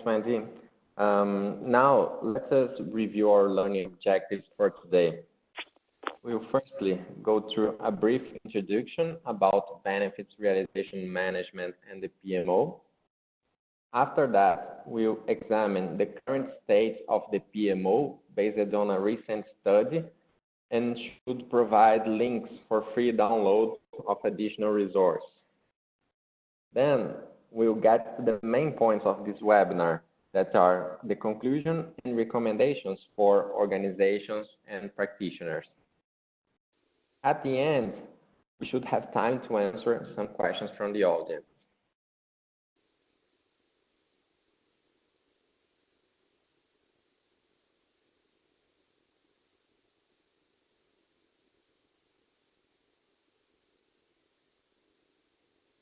Wendy. Now, let us review our learning objectives for today. We'll firstly go through a brief introduction about benefits realization management and the PMO. After that, we'll examine the current state of the PMO based on a recent study and should provide links for free download of additional resources. Then we'll get to the main points of this webinar that are the conclusion and recommendations for organizations and practitioners. At the end, we should have time to answer some questions from the audience.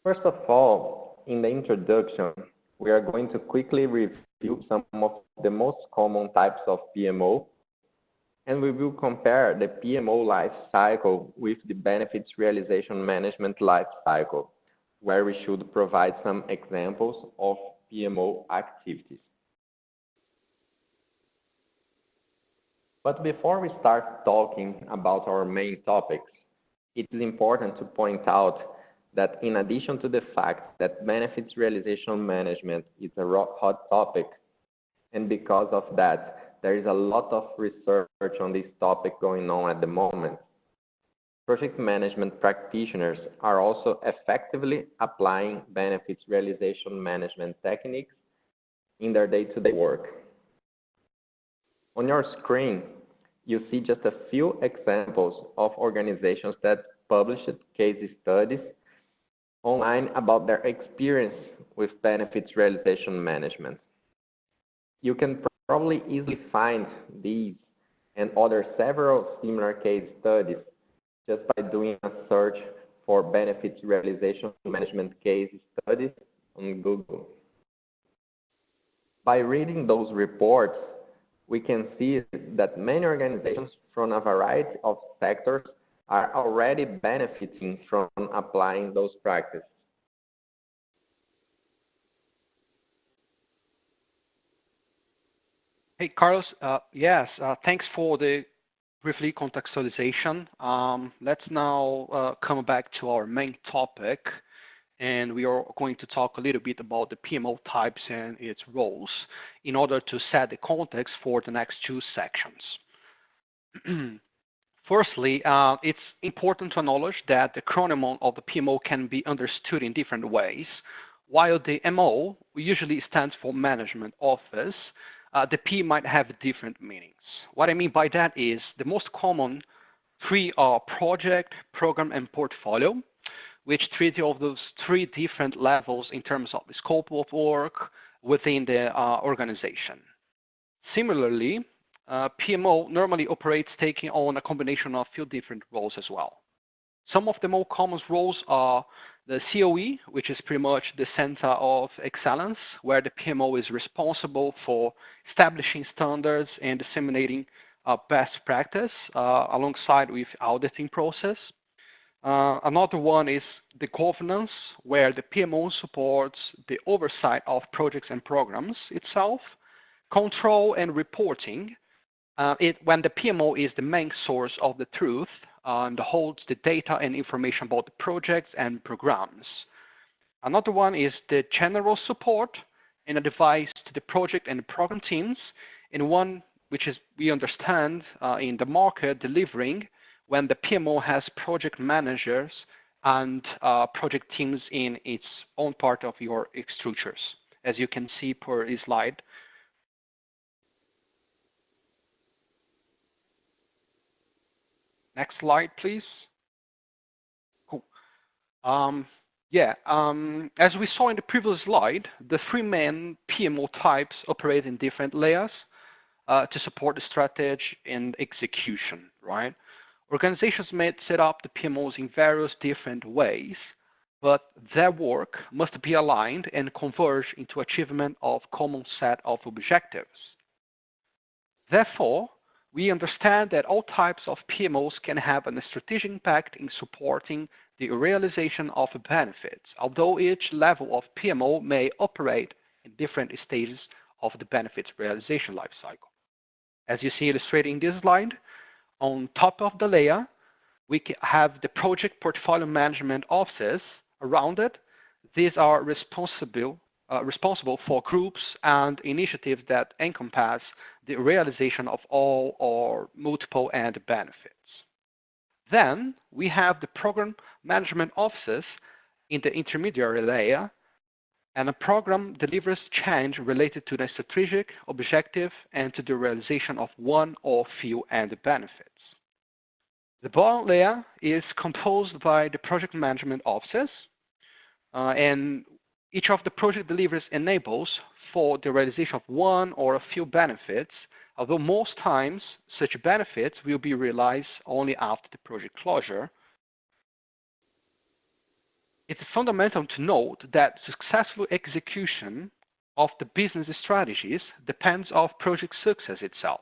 First of all, in the introduction, we are going to quickly review some of the most common types of PMO, and we will compare the PMO life cycle with the benefits realization management life cycle, where we should provide some examples of PMO activities. But before we start talking about our main topics, it is important to point out that in addition to the fact that benefits realization management is a hot topic, and because of that, there is a lot of research on this topic going on at the moment, project management practitioners are also effectively applying benefits realization management techniques in their day-to-day work. On your screen, you see just a few examples of organizations that published case studies online about their experience with benefits realization management. You can probably easily find these and other several similar case studies just by doing a search for benefits realization management case studies on Google. By reading those reports, we can see that many organizations from a variety of sectors are already benefiting from applying those practices. Hey, Carlos. Yes, thanks for the briefly contextualization. Let's now come back to our main topic, and we are going to talk a little bit about the PMO types and its roles in order to set the context for the next two sections. Firstly, it's important to acknowledge that the acronym of the PMO can be understood in different ways. While the MO usually stands for Management Office, the P might have different meanings. What I mean by that is the most common three are project, program, and portfolio, which treat of those three different levels in terms of the scope of work within the organization. Similarly, PMO normally operates taking on a combination of a few different roles as well. Some of the more common roles are the COE, which is pretty much the center of excellence, where the PMO is responsible for establishing standards and disseminating best practice alongside with auditing process. Another one is the governance, where the PMO supports the oversight of projects and programs itself, control and reporting, when the PMO is the main source of the truth and holds the data and information about the projects and programs. Another one is the general support and advice to the project and the program teams, and one which is we understand in the market delivering when the PMO has project managers and project teams in its own part of your structures, as you can see per this slide. Next slide, please. Cool. As we saw in the previous slide, the three main PMO types operate in different layers to support the strategy and execution, right? Organizations may set up the PMOs in various different ways, but their work must be aligned and converge into achievement of common set of objectives. Therefore, we understand that all types of PMOs can have a strategic impact in supporting the realization of benefits, although each level of PMO may operate in different stages of the benefits realization lifecycle. As you see illustrated in this slide, on top of the layer, we have the project portfolio management offices around it. These are responsible for groups and initiatives that encompass the realization of all or multiple end benefits. Then we have the program management offices in the intermediary layer, and a program delivers change related to the strategic objective and to the realization of one or few end benefits. The bottom layer is composed by the project management offices, and each of the project deliveries enables for the realization of one or a few benefits, although most times such benefits will be realized only after the project closure. It's fundamental to note that successful execution of the business strategies depends on project success itself,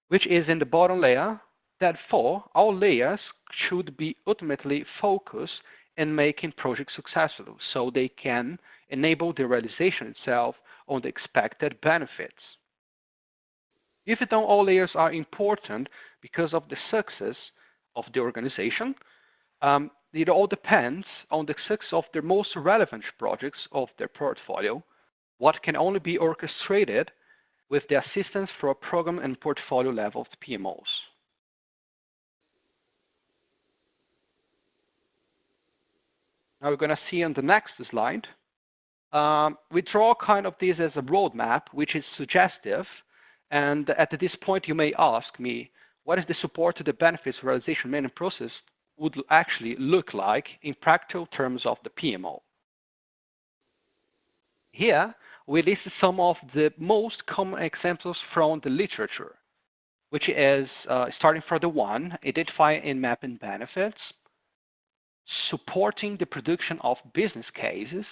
which is in the bottom layer. Therefore, all layers should be ultimately focused in making projects successful so they can enable the realization itself on the expected benefits. Even though all layers are important because of the success of the organization, it all depends on the success of the most relevant projects of their portfolio, what can only be orchestrated with the assistance for a program and portfolio level PMOs. Now we're going to see on the next slide. We draw kind of this as a roadmap, which is suggestive. And at this point, you may ask me, what is the support to the benefits realization management process would actually look like in practical terms of the PMO? Here, we list some of the most common examples from the literature, which is starting from the one, identify and mapping benefits, supporting the production of business cases,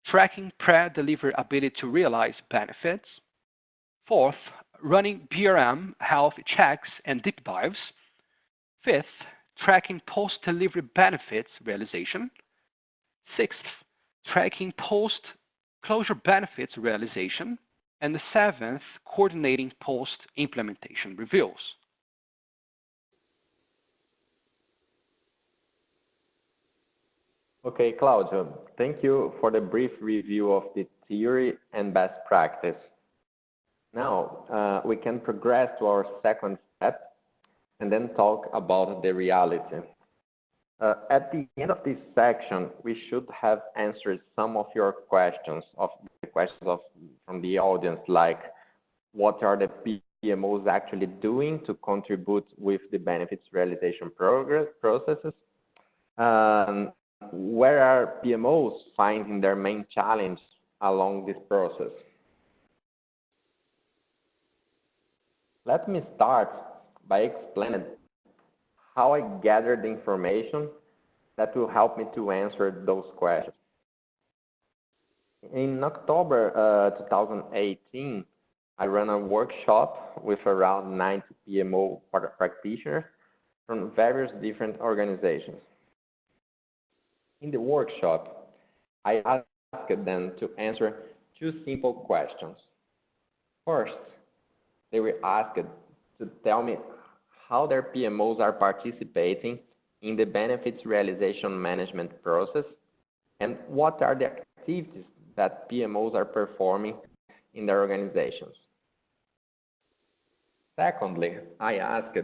tracking pre-delivery ability to realize benefits. Fourth, running BRM health checks and deep dives. Fifth, tracking post-delivery benefits realization. Sixth, tracking post-closure benefits realization. And the seventh, coordinating post-implementation reviews. Okay, Claudio, thank you for the brief review of the theory and best practice. Now, we can progress to our second step and then talk about the reality. At the end of this section, we should have answered some of your questions, from the audience, like what are the PMOs actually doing to contribute with the benefits realization processes? Where are PMOs finding their main challenge along this process? Let me start by explaining how I gathered the information that will help me to answer those questions. In October 2018, I ran a workshop with around 90 PMO practitioners from various different organizations. In the workshop, I asked them to answer two simple questions. First, they were asked to tell me how their PMOs are participating in the benefits realization management process and what are the activities that PMOs are performing in their organizations. Secondly, I asked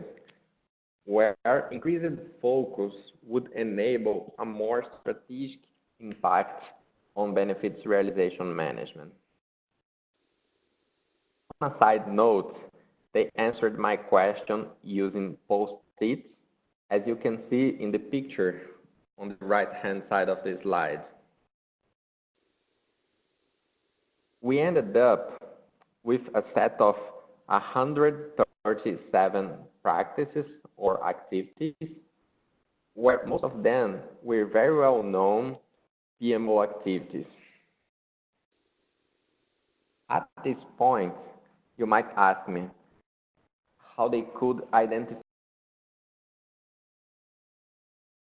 where increased focus would enable a more strategic impact on benefits realization management. On a side note, they answered my question using post-its, as you can see in the picture on the right-hand side of the slide. We ended up with a set of 137 practices or activities, where most of them were very well-known PMO activities. At this point, you might ask me how they could identify